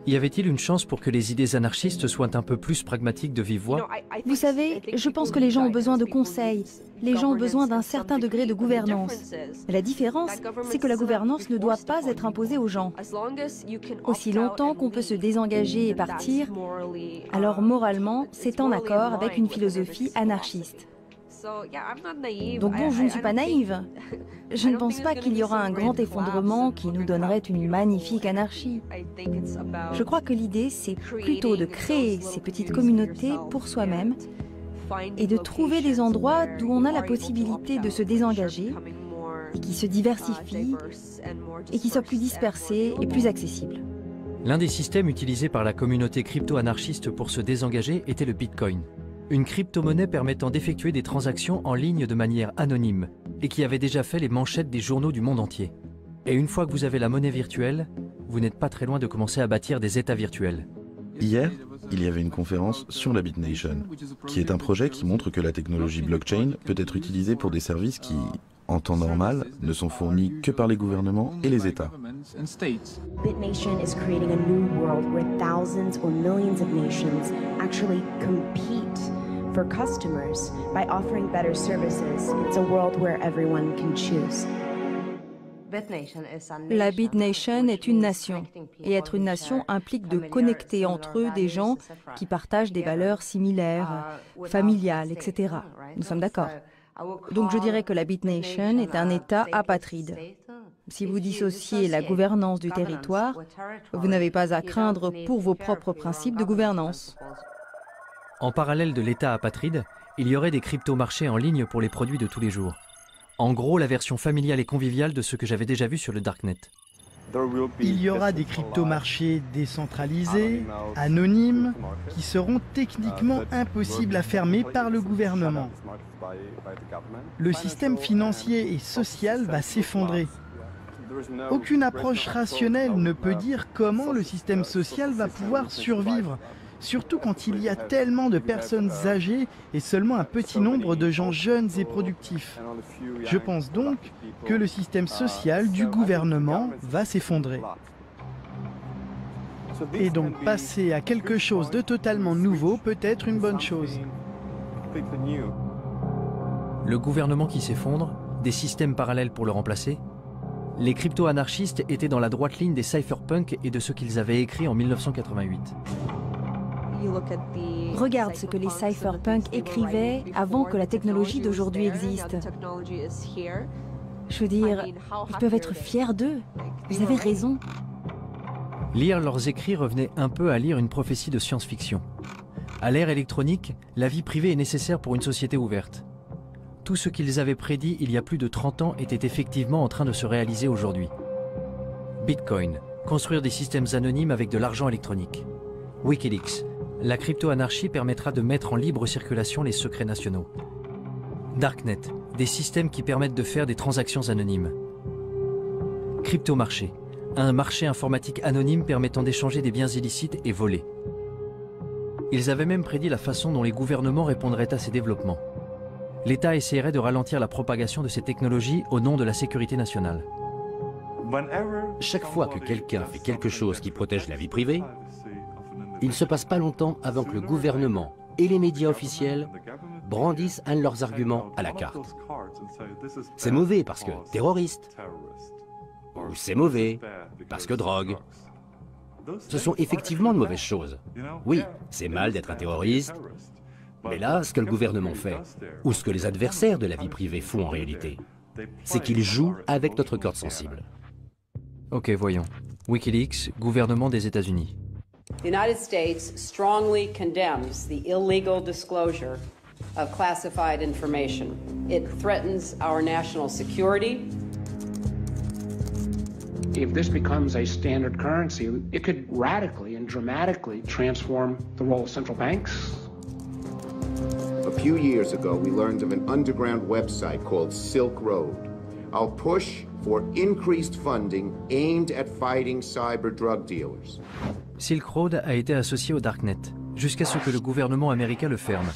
Y avait-il une chance pour que les idées anarchistes soient un peu plus pragmatiques de vive voix? Vous savez, je pense que les gens ont besoin de conseils. Les gens ont besoin d'un certain degré de gouvernance. La différence, c'est que la gouvernance ne doit pas être imposée aux gens. Aussi longtemps qu'on peut se désengager et partir, alors moralement, c'est en accord avec une philosophie anarchiste. Donc bon, je ne suis pas naïve. Je ne pense pas qu'il y aura un grand effondrement qui nous donnerait une magnifique anarchie. Je crois que l'idée, c'est plutôt de créer ces petites communautés pour soi-même et de trouver des endroits d'où on a la possibilité de se désengager et qui se diversifient et qui soient plus dispersés et plus accessibles. L'un des systèmes utilisés par la communauté crypto-anarchiste pour se désengager était le Bitcoin. Une crypto-monnaie permettant d'effectuer des transactions en ligne de manière anonyme et qui avait déjà fait les manchettes des journaux du monde entier. Et une fois que vous avez la monnaie virtuelle, vous n'êtes pas très loin de commencer à bâtir des États virtuels. Hier, il y avait une conférence sur la BitNation, qui est un projet qui montre que la technologie blockchain peut être utilisée pour des services qui, en temps normal, ne sont fournis que par les gouvernements et les États. BitNation is creating a new world where thousands or millions of nations actually compete for customers by offering better services. It's a world where everyone can choose. La BitNation est une nation, et être une nation implique de connecter entre eux des gens qui partagent des valeurs similaires, familiales, etc. Nous sommes d'accord. Donc je dirais que la BitNation est un État apatride. Si vous dissociez la gouvernance du territoire, vous n'avez pas à craindre pour vos propres principes de gouvernance. En parallèle de l'État apatride, il y aurait des crypto-marchés en ligne pour les produits de tous les jours. En gros, la version familiale et conviviale de ce que j'avais déjà vu sur le Darknet. Il y aura des crypto-marchés décentralisés, anonymes, qui seront techniquement impossibles à fermer par le gouvernement. Le système financier et social va s'effondrer. Aucune approche rationnelle ne peut dire comment le système social va pouvoir survivre, surtout quand il y a tellement de personnes âgées et seulement un petit nombre de gens jeunes et productifs. Je pense donc que le système social du gouvernement va s'effondrer. Et donc passer à quelque chose de totalement nouveau peut être une bonne chose. Le gouvernement qui s'effondre, des systèmes parallèles pour le remplacer. Les crypto-anarchistes étaient dans la droite ligne des cypherpunks et de ce qu'ils avaient écrit en 1988. Regarde ce que les cypherpunks écrivaient avant que la technologie d'aujourd'hui existe. Je veux dire, ils peuvent être fiers d'eux. Vous avez raison. Lire leurs écrits revenait un peu à lire une prophétie de science-fiction. À l'ère électronique, la vie privée est nécessaire pour une société ouverte. Tout ce qu'ils avaient prédit il y a plus de 30 ans était effectivement en train de se réaliser aujourd'hui. Bitcoin, construire des systèmes anonymes avec de l'argent électronique. Wikileaks, la crypto-anarchie permettra de mettre en libre circulation les secrets nationaux. Darknet, des systèmes qui permettent de faire des transactions anonymes. Crypto-marché, un marché informatique anonyme permettant d'échanger des biens illicites et volés. Ils avaient même prédit la façon dont les gouvernements répondraient à ces développements. L'État essaierait de ralentir la propagation de ces technologies au nom de la sécurité nationale. Chaque fois que quelqu'un fait quelque chose qui protège la vie privée, il ne se passe pas longtemps avant que le gouvernement et les médias officiels brandissent un de leurs arguments à la carte. C'est mauvais parce que terroriste, ou c'est mauvais parce que drogue. Ce sont effectivement de mauvaises choses. Oui, c'est mal d'être un terroriste, mais là, ce que le gouvernement fait, ou ce que les adversaires de la vie privée font en réalité, c'est qu'ils jouent avec notre corde sensible. Ok, voyons. Wikileaks, gouvernement des États-Unis. The United States strongly condemns the illegal disclosure of classified information. It threatens our national security. If this becomes a standard currency, it could radically and dramatically transform the role of central banks. A few years ago, we learned of an underground website called Silk Road. Our push for increased funding aimed at fighting cyber drug dealers. Silk Road a été associé au Darknet, jusqu'à ce que le gouvernement américain le ferme.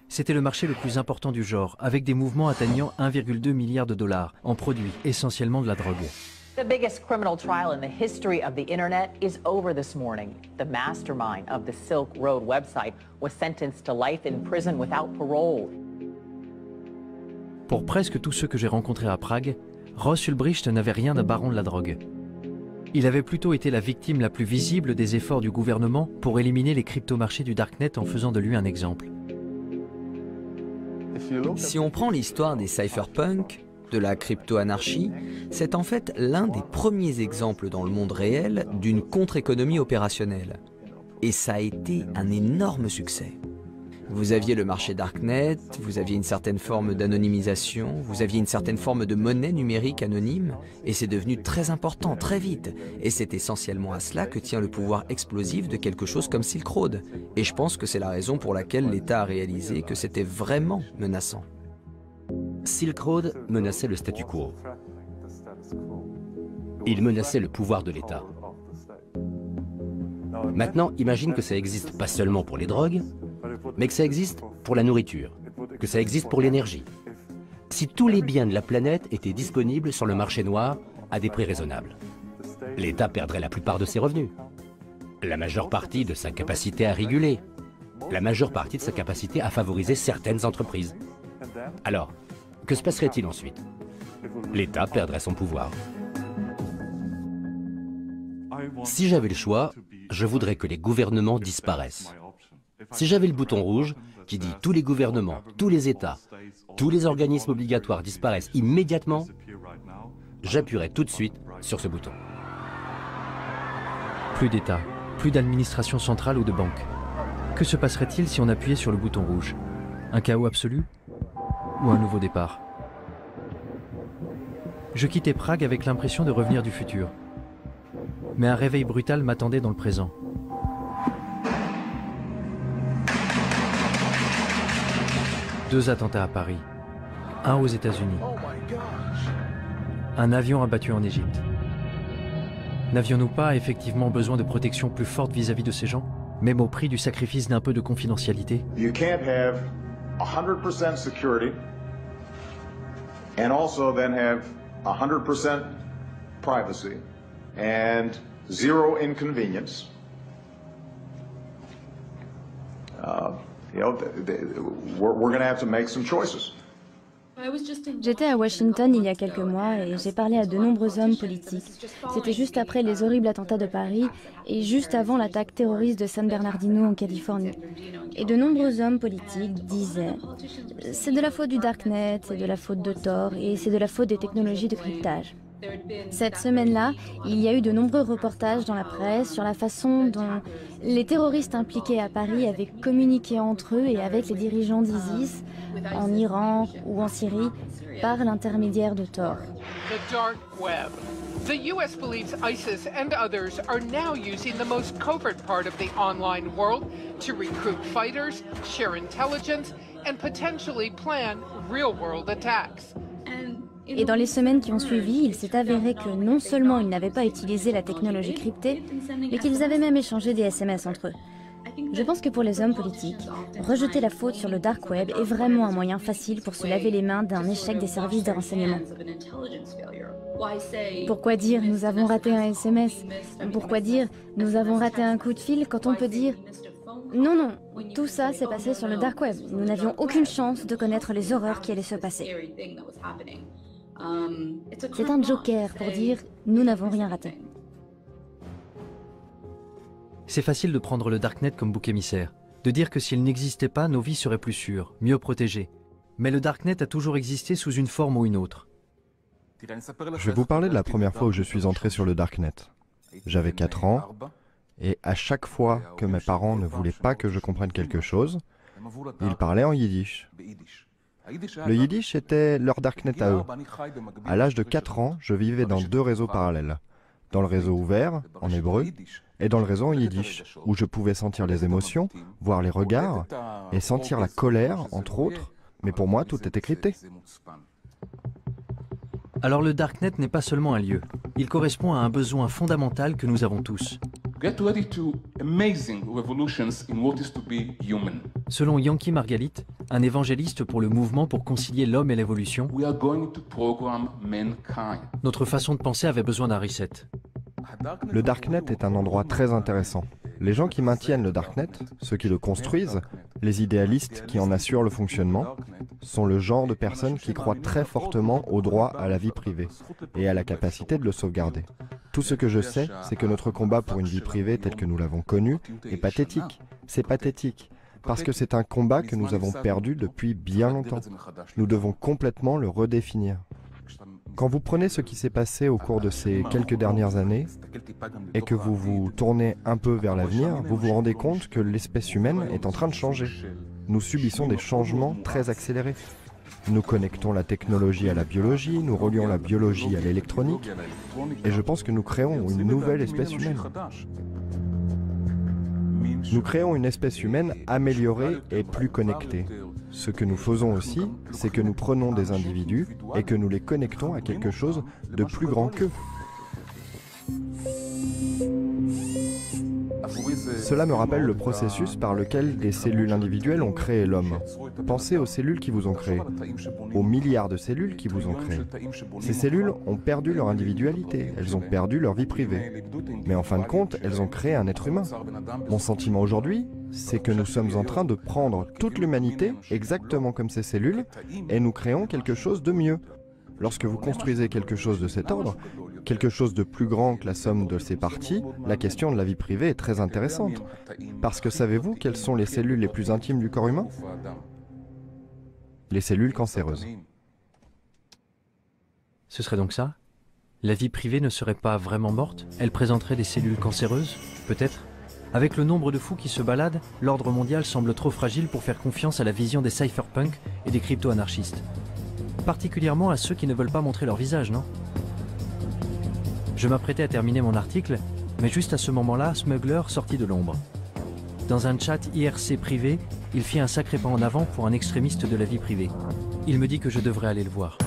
C'était le marché le plus important du genre, avec des mouvements atteignant 1,2 milliard de dollars en produits, essentiellement de la drogue. The biggest criminal trial in the history of the internet is over this morning. The mastermind of the Silk Road website was sentenced to life in prison without parole. Pour presque tous ceux que j'ai rencontrés à Prague, Ross Ulbricht n'avait rien d'un baron de la drogue. Il avait plutôt été la victime la plus visible des efforts du gouvernement pour éliminer les cryptomarchés du Darknet en faisant de lui un exemple. Si on prend l'histoire des cypherpunks, de la crypto-anarchie, c'est en fait l'un des premiers exemples dans le monde réel d'une contre-économie opérationnelle. Et ça a été un énorme succès. Vous aviez le marché Darknet, vous aviez une certaine forme d'anonymisation, vous aviez une certaine forme de monnaie numérique anonyme, et c'est devenu très important, très vite. Et c'est essentiellement à cela que tient le pouvoir explosif de quelque chose comme Silk Road. Et je pense que c'est la raison pour laquelle l'État a réalisé que c'était vraiment menaçant. Silk Road menaçait le statu quo. Il menaçait le pouvoir de l'État. Maintenant, imagine que ça existe pas seulement pour les drogues, mais que ça existe pour la nourriture, que ça existe pour l'énergie. Si tous les biens de la planète étaient disponibles sur le marché noir à des prix raisonnables, l'État perdrait la plupart de ses revenus, la majeure partie de sa capacité à réguler, la majeure partie de sa capacité à favoriser certaines entreprises. Alors, que se passerait-il ensuite? L'État perdrait son pouvoir. Si j'avais le choix, je voudrais que les gouvernements disparaissent. Si j'avais le bouton rouge qui dit tous les gouvernements, tous les États, tous les organismes obligatoires disparaissent immédiatement, j'appuierais tout de suite sur ce bouton. Plus d'État, plus d'administration centrale ou de banque. Que se passerait-il si on appuyait sur le bouton rouge? Un chaos absolu? Ou un nouveau départ? Je quittais Prague avec l'impression de revenir du futur. Mais un réveil brutal m'attendait dans le présent. Deux attentats à Paris, un aux États-Unis, un avion abattu en Égypte. N'avions-nous pas effectivement besoin de protection plus forte vis-à-vis de ces gens, même au prix du sacrifice d'un peu de confidentialité? You can't have 100% security and also then have 100% privacy and zero inconvenience. We're going to have to make some choices. J'étais à Washington il y a quelques mois et j'ai parlé à de nombreux hommes politiques. C'était juste après les horribles attentats de Paris et juste avant l'attaque terroriste de San Bernardino en Californie. Et de nombreux hommes politiques disaient « C'est de la faute du Darknet, c'est de la faute de Tor et c'est de la faute des technologies de cryptage ». Cette semaine-là, il y a eu de nombreux reportages dans la presse sur la façon dont les terroristes impliqués à Paris avaient communiqué entre eux et avec les dirigeants d'ISIS, en Iran ou en Syrie, par l'intermédiaire de Tor. The dark web. The US believes ISIS and others are now using the most covert part of the online world to recruit fighters, share intelligence, and potentially plan real-world attacks. Et dans les semaines qui ont suivi, il s'est avéré que non seulement ils n'avaient pas utilisé la technologie cryptée, mais qu'ils avaient même échangé des SMS entre eux. Je pense que pour les hommes politiques, rejeter la faute sur le dark web est vraiment un moyen facile pour se laver les mains d'un échec des services de renseignement. Pourquoi dire « nous avons raté un SMS » ? Pourquoi dire « nous avons raté un coup de fil » quand on peut dire « non, non, tout ça s'est passé sur le dark web, nous n'avions aucune chance de connaître les horreurs qui allaient se passer ». C'est un joker pour dire « nous n'avons rien raté ». C'est facile de prendre le Darknet comme bouc émissaire, de dire que s'il n'existait pas, nos vies seraient plus sûres, mieux protégées. Mais le Darknet a toujours existé sous une forme ou une autre. Je vais vous parler de la première fois où je suis entré sur le Darknet. J'avais 4 ans, et à chaque fois que mes parents ne voulaient pas que je comprenne quelque chose, ils parlaient en yiddish. Le yiddish était leur Darknet à eux. À l'âge de 4 ans, je vivais dans 2 réseaux parallèles. Dans le réseau ouvert, en hébreu, et dans le réseau en yiddish, où je pouvais sentir les émotions, voir les regards, et sentir la colère, entre autres, mais pour moi, tout était crypté. Alors le Darknet n'est pas seulement un lieu, il correspond à un besoin fondamental que nous avons tous. Selon Yanky Margalit, un évangéliste pour le mouvement pour concilier l'homme et l'évolution, notre façon de penser avait besoin d'un reset. Le Darknet est un endroit très intéressant. Les gens qui maintiennent le Darknet, ceux qui le construisent, les idéalistes qui en assurent le fonctionnement, sont le genre de personnes qui croient très fortement au droit à la vie privée et à la capacité de le sauvegarder. Tout ce que je sais, c'est que notre combat pour une vie privée telle que nous l'avons connue est pathétique. C'est pathétique, parce que c'est un combat que nous avons perdu depuis bien longtemps. Nous devons complètement le redéfinir. Quand vous prenez ce qui s'est passé au cours de ces quelques dernières années et que vous vous tournez un peu vers l'avenir, vous vous rendez compte que l'espèce humaine est en train de changer. Nous subissons des changements très accélérés. Nous connectons la technologie à la biologie, nous relions la biologie à l'électronique, et je pense que nous créons une nouvelle espèce humaine. Nous créons une espèce humaine améliorée et plus connectée. Ce que nous faisons aussi, c'est que nous prenons des individus et que nous les connectons à quelque chose de plus grand qu'eux. Cela me rappelle le processus par lequel des cellules individuelles ont créé l'homme. Pensez aux cellules qui vous ont créé, aux milliards de cellules qui vous ont créé. Ces cellules ont perdu leur individualité, elles ont perdu leur vie privée. Mais en fin de compte, elles ont créé un être humain. Mon sentiment aujourd'hui, c'est que nous sommes en train de prendre toute l'humanité, exactement comme ces cellules, et nous créons quelque chose de mieux. Lorsque vous construisez quelque chose de cet ordre, quelque chose de plus grand que la somme de ses parties, la question de la vie privée est très intéressante. Parce que savez-vous quelles sont les cellules les plus intimes du corps humain? Les cellules cancéreuses. Ce serait donc ça? La vie privée ne serait pas vraiment morte? Elle présenterait des cellules cancéreuses? Peut-être? Avec le nombre de fous qui se baladent, l'ordre mondial semble trop fragile pour faire confiance à la vision des cypherpunks et des crypto-anarchistes. Particulièrement à ceux qui ne veulent pas montrer leur visage, non? Je m'apprêtais à terminer mon article, mais juste à ce moment-là, Smuggler sortit de l'ombre. Dans un chat IRC privé, il fit un sacré pas en avant pour un extrémiste de la vie privée. Il me dit que je devrais aller le voir.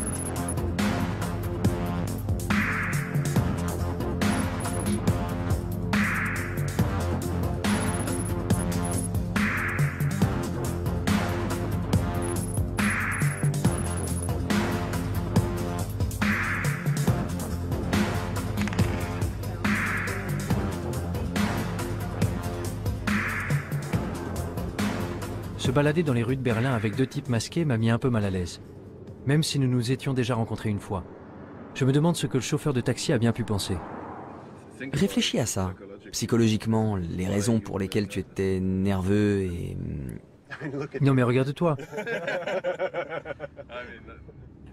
Se balader dans les rues de Berlin avec deux types masqués m'a mis un peu mal à l'aise, même si nous nous étions déjà rencontrés une fois. Je me demande ce que le chauffeur de taxi a bien pu penser. Réfléchis à ça. Psychologiquement, les raisons pour lesquelles tu étais nerveux et... Non mais regarde-toi.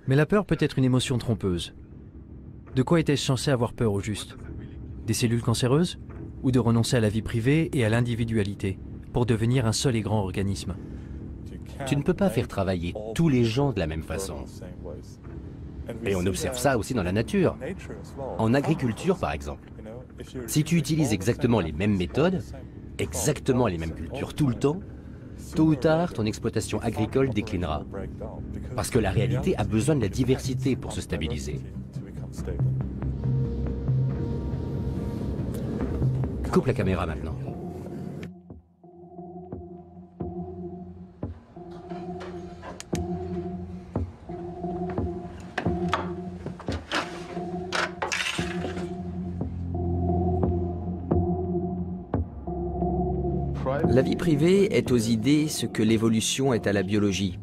Mais la peur peut être une émotion trompeuse. De quoi était-je censé avoir peur au juste? Des cellules cancéreuses? Ou de renoncer à la vie privée et à l'individualité pour devenir un seul et grand organisme? Tu ne peux pas faire travailler tous les gens de la même façon. Et on observe ça aussi dans la nature. En agriculture, par exemple. Si tu utilises exactement les mêmes méthodes, exactement les mêmes cultures tout le temps, tôt ou tard, ton exploitation agricole déclinera. Parce que la réalité a besoin de la diversité pour se stabiliser. Coupe la caméra maintenant. La vie privée est aux idées ce que l'évolution est à la biologie.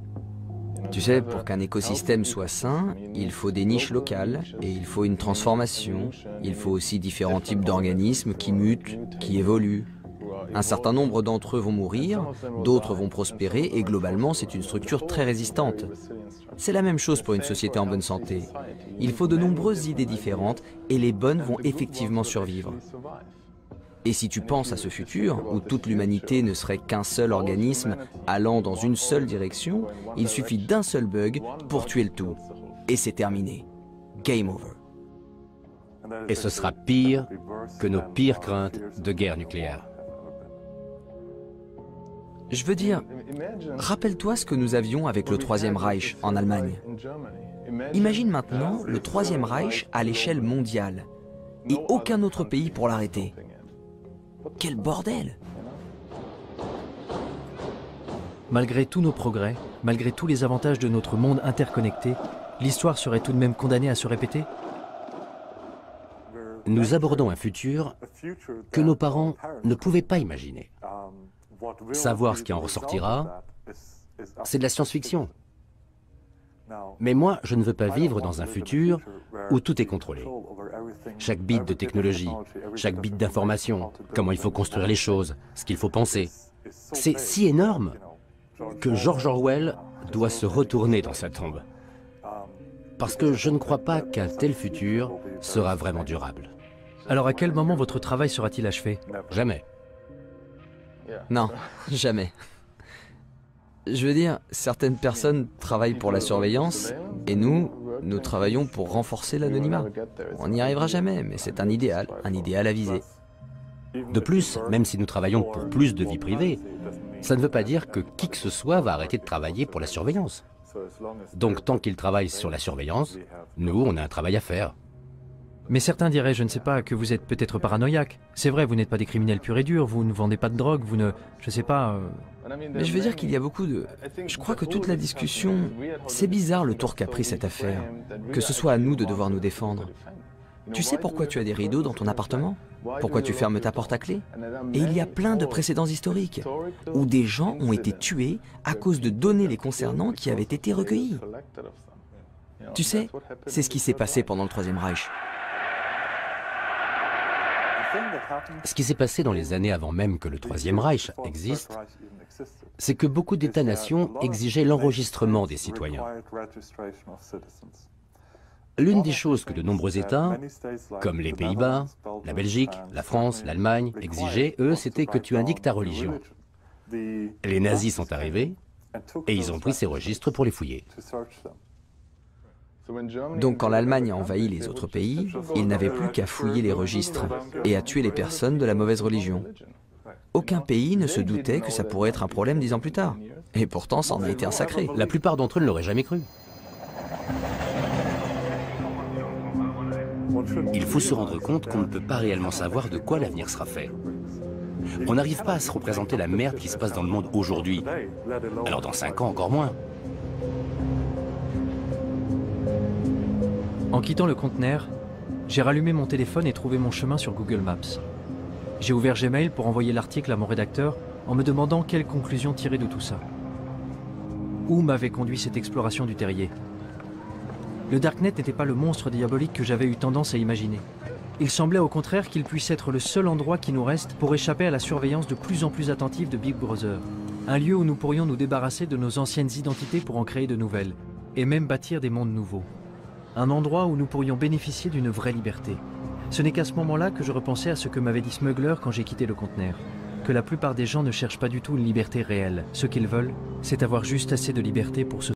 Tu sais, pour qu'un écosystème soit sain, il faut des niches locales et il faut une transformation. Il faut aussi différents types d'organismes qui mutent, qui évoluent. Un certain nombre d'entre eux vont mourir, d'autres vont prospérer et globalement, c'est une structure très résistante. C'est la même chose pour une société en bonne santé. Il faut de nombreuses idées différentes et les bonnes vont effectivement survivre. Et si tu penses à ce futur, où toute l'humanité ne serait qu'un seul organisme allant dans une seule direction, il suffit d'un seul bug pour tuer le tout. Et c'est terminé. Game over. Et ce sera pire que nos pires craintes de guerre nucléaire. Je veux dire, rappelle-toi ce que nous avions avec le Troisième Reich en Allemagne. Imagine maintenant le Troisième Reich à l'échelle mondiale, et aucun autre pays pour l'arrêter. Quel bordel! Malgré tous nos progrès, malgré tous les avantages de notre monde interconnecté, l'histoire serait tout de même condamnée à se répéter? Nous abordons un futur que nos parents ne pouvaient pas imaginer. Savoir ce qui en ressortira, c'est de la science-fiction. Mais moi, je ne veux pas vivre dans un futur où tout est contrôlé. Chaque bit de technologie, chaque bit d'information, comment il faut construire les choses, ce qu'il faut penser. C'est si énorme que George Orwell doit se retourner dans sa tombe. Parce que je ne crois pas qu'un tel futur sera vraiment durable. Alors à quel moment votre travail sera-t-il achevé? Jamais. Non, jamais. Je veux dire, certaines personnes travaillent pour la surveillance, et nous travaillons pour renforcer l'anonymat. On n'y arrivera jamais, mais c'est un idéal à viser. De plus, même si nous travaillons pour plus de vie privée, ça ne veut pas dire que qui que ce soit va arrêter de travailler pour la surveillance. Donc tant qu'ils travaillent sur la surveillance, nous, on a un travail à faire. Mais certains diraient, je ne sais pas, que vous êtes peut-être paranoïaque. C'est vrai, vous n'êtes pas des criminels purs et durs, vous ne vendez pas de drogue, vous ne... je sais pas... Mais je veux dire qu'il y a beaucoup de... Je crois que toute la discussion... C'est bizarre le tour qu'a pris cette affaire. Que ce soit à nous de devoir nous défendre. Tu sais pourquoi tu as des rideaux dans ton appartement? Pourquoi tu fermes ta porte à clé? Et il y a plein de précédents historiques où des gens ont été tués à cause de données les concernant qui avaient été recueillies. Tu sais, c'est ce qui s'est passé pendant le Troisième Reich. Ce qui s'est passé dans les années avant même que le Troisième Reich existe, c'est que beaucoup d'États-nations exigeaient l'enregistrement des citoyens. L'une des choses que de nombreux États, comme les Pays-Bas, la Belgique, la France, l'Allemagne, exigeaient, eux, c'était que tu indiques ta religion. Les nazis sont arrivés et ils ont pris ces registres pour les fouiller. Donc quand l'Allemagne a envahi les autres pays, ils n'avaient plus qu'à fouiller les registres et à tuer les personnes de la mauvaise religion. Aucun pays ne se doutait que ça pourrait être un problème 10 ans plus tard. Et pourtant, ça en a été un sacré. La plupart d'entre eux ne l'auraient jamais cru. Il faut se rendre compte qu'on ne peut pas réellement savoir de quoi l'avenir sera fait. On n'arrive pas à se représenter la merde qui se passe dans le monde aujourd'hui. Alors dans 5 ans, encore moins. En quittant le conteneur, j'ai rallumé mon téléphone et trouvé mon chemin sur Google Maps. J'ai ouvert Gmail pour envoyer l'article à mon rédacteur en me demandant quelles conclusions tirer de tout ça. Où m'avait conduit cette exploration du terrier? Le Darknet n'était pas le monstre diabolique que j'avais eu tendance à imaginer. Il semblait au contraire qu'il puisse être le seul endroit qui nous reste pour échapper à la surveillance de plus en plus attentive de Big Brother. Un lieu où nous pourrions nous débarrasser de nos anciennes identités pour en créer de nouvelles, et même bâtir des mondes nouveaux. Un endroit où nous pourrions bénéficier d'une vraie liberté. Ce n'est qu'à ce moment-là que je repensais à ce que m'avait dit Smuggler quand j'ai quitté le conteneur. Que la plupart des gens ne cherchent pas du tout une liberté réelle. Ce qu'ils veulent, c'est avoir juste assez de liberté pour se